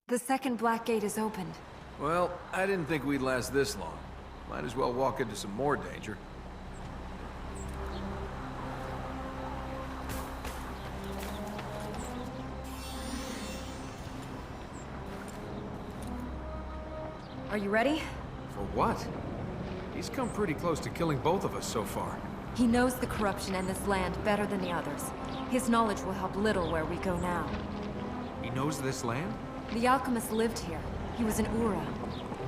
The second black gate is opened. Well, I didn't think we'd last this long. Might as well walk into some more danger. Are you ready? For what? He's come pretty close to killing both of us so far. He knows the corruption in this land better than the others. His knowledge will help little where we go now. He knows this land? The Alchemist lived here. He was an Ura,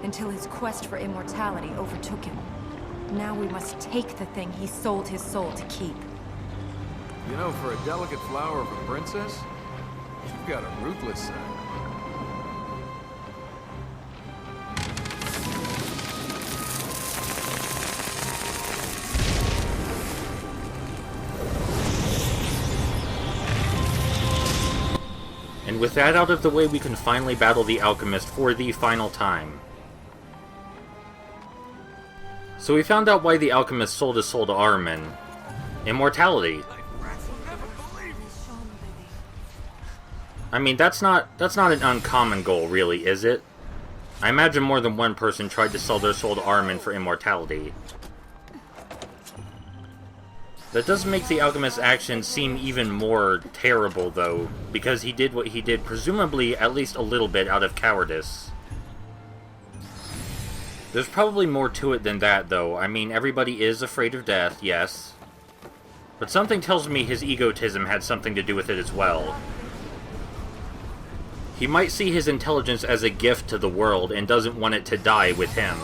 until his quest for immortality overtook him. Now we must take the thing he sold his soul to keep. You know, for a delicate flower of a princess, you've got a ruthless side. And with that out of the way, we can finally battle the Alchemist for the final time. So we found out why the Alchemist sold his soul to Ahriman. Immortality. I mean, that's not an uncommon goal, really, is it? I imagine more than one person tried to sell their soul to Ahriman for immortality. That does make the Alchemist's actions seem even more terrible, though, because he did what he did, presumably at least a little bit out of cowardice. There's probably more to it than that, though. I mean, everybody is afraid of death, yes. But something tells me his egotism had something to do with it as well. He might see his intelligence as a gift to the world and doesn't want it to die with him.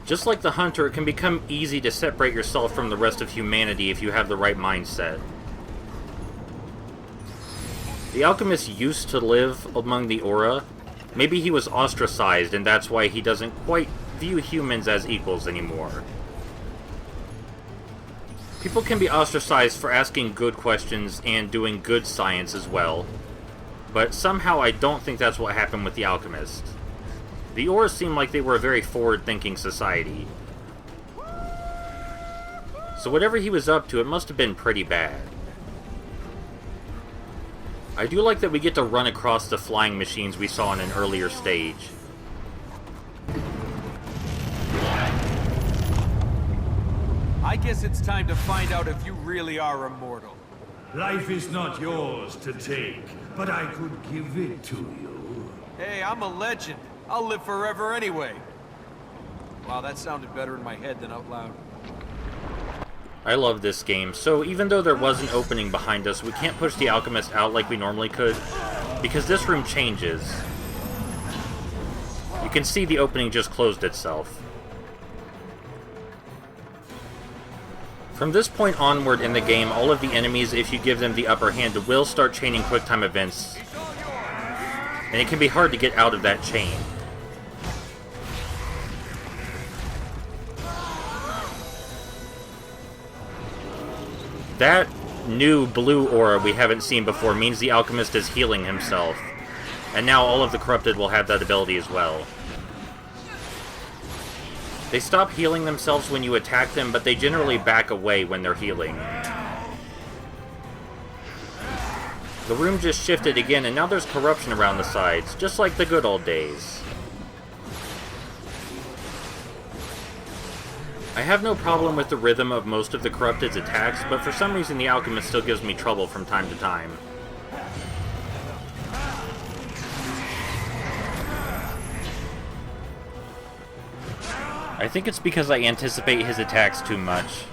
Just like the hunter, it can become easy to separate yourself from the rest of humanity if you have the right mindset. The Alchemist used to live among the Aura. Maybe he was ostracized and that's why he doesn't quite view humans as equals anymore. People can be ostracized for asking good questions and doing good science as well. But somehow I don't think that's what happened with the Alchemist. The Aura seemed like they were a very forward-thinking society. So whatever he was up to, it must have been pretty bad. I do like that we get to run across the flying machines we saw in an earlier stage. I guess it's time to find out if you really are immortal. Life is not yours to take, but I could give it to you. Hey, I'm a legend. I'll live forever anyway. Wow, that sounded better in my head than out loud. I love this game, so even though there was an opening behind us, we can't push the Alchemist out like we normally could, because this room changes. You can see the opening just closed itself. From this point onward in the game, all of the enemies, if you give them the upper hand, will start chaining quick-time events, and it can be hard to get out of that chain. That new blue aura we haven't seen before means the Alchemist is healing himself. And now all of the corrupted will have that ability as well. They stop healing themselves when you attack them, but they generally back away when they're healing. The room just shifted again, and now there's corruption around the sides, just like the good old days. I have no problem with the rhythm of most of the Corrupted's attacks, but for some reason the Alchemist still gives me trouble from time to time. I think it's because I anticipate his attacks too much.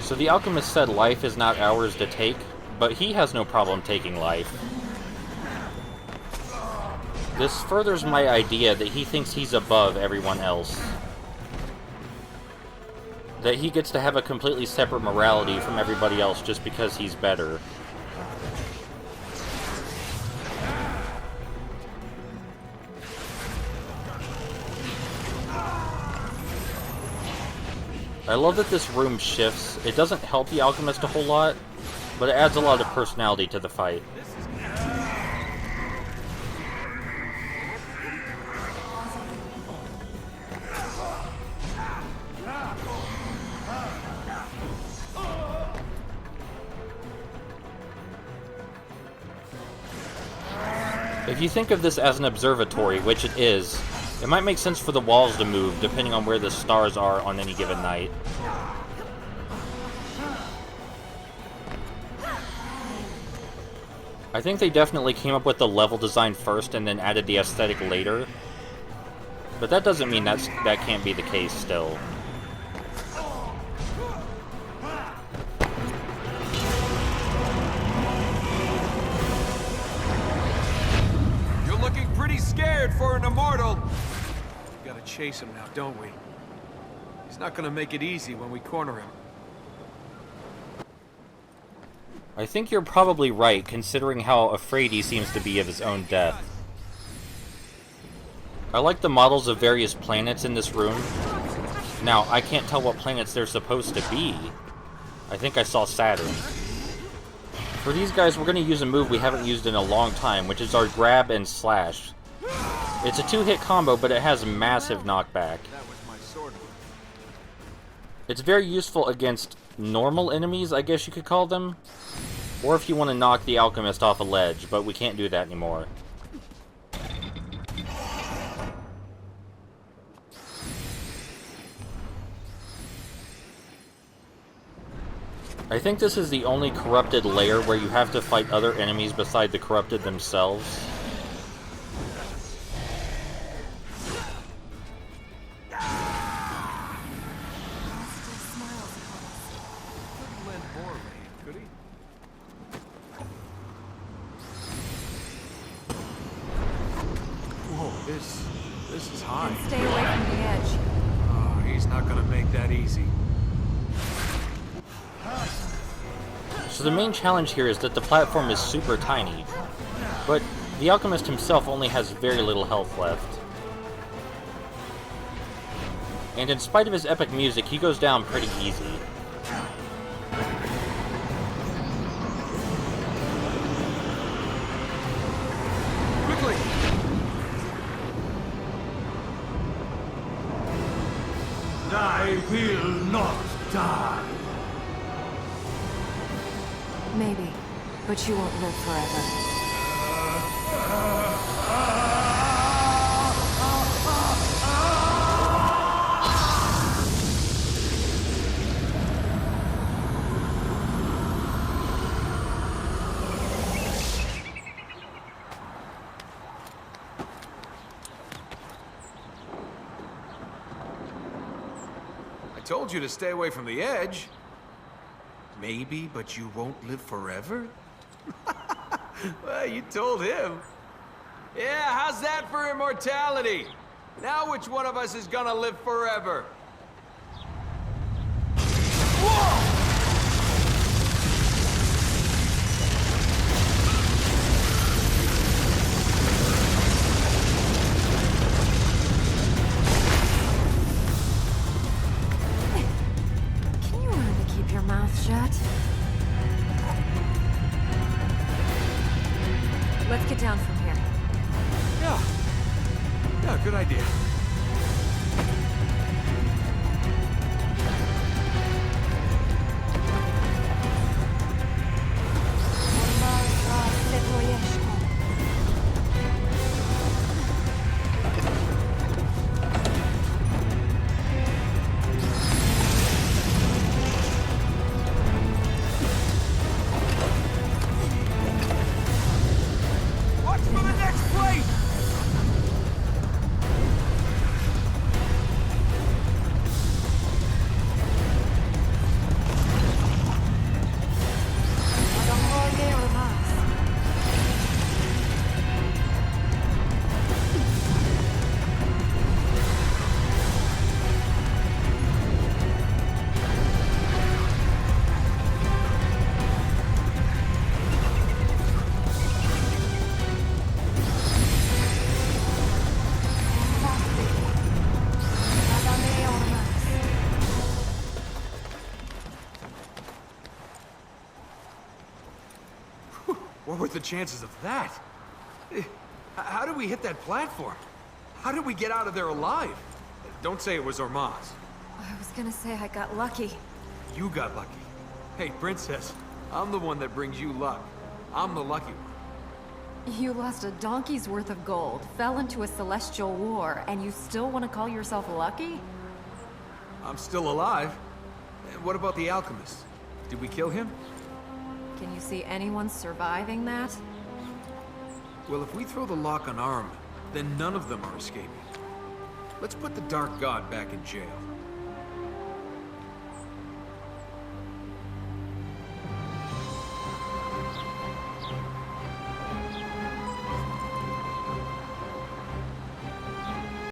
So the Alchemist said life is not ours to take, but he has no problem taking life. This furthers my idea that he thinks he's above everyone else. That he gets to have a completely separate morality from everybody else just because he's better. I love that this room shifts. It doesn't help the Alchemist a whole lot, but it adds a lot of personality to the fight. If you think of this as an observatory, which it is, it might make sense for the walls to move depending on where the stars are on any given night. I think they definitely came up with the level design first and then added the aesthetic later. But that doesn't mean that can't be the case still. Pretty scared for an immortal. We gotta chase him now, don't we? He's not gonna make it easy when we corner him. I think you're probably right, considering how afraid he seems to be of his own death. I like the models of various planets in this room. Now, I can't tell what planets they're supposed to be. I think I saw Saturn. For these guys, we're going to use a move we haven't used in a long time, which is our grab and slash. It's a 2-hit combo, but it has massive knockback. It's very useful against normal enemies, I guess you could call them. Or if you want to knock the Alchemist off a ledge, but we can't do that anymore. I think this is the only corrupted lair where you have to fight other enemies beside the corrupted themselves. Whoa, this is high. And stay away from the edge. Oh, he's not gonna make that easy. So the main challenge here is that the platform is super tiny, but the Alchemist himself only has very little health left. And in spite of his epic music, he goes down pretty easy. Quickly! I will not die. Maybe, but you won't live forever. I told you to stay away from the edge. Maybe, but you won't live forever? Well, you told him. Yeah, how's that for immortality? Now which one of us is gonna live forever? Whoa! Can you learn to keep your mouth shut? Let's get down from here. Yeah, good idea. Watch for the next plate! What were the chances of that? How did we hit that platform? How did we get out of there alive? Don't say it was Ormaz. I was gonna say I got lucky. You got lucky. Hey, Princess, I'm the one that brings you luck. I'm the lucky one. You lost a donkey's worth of gold, fell into a celestial war, and you still want to call yourself lucky? I'm still alive. What about the Alchemist? Did we kill him? Can you see anyone surviving that? Well, if we throw the lock on Arm, then none of them are escaping. Let's put the Dark God back in jail.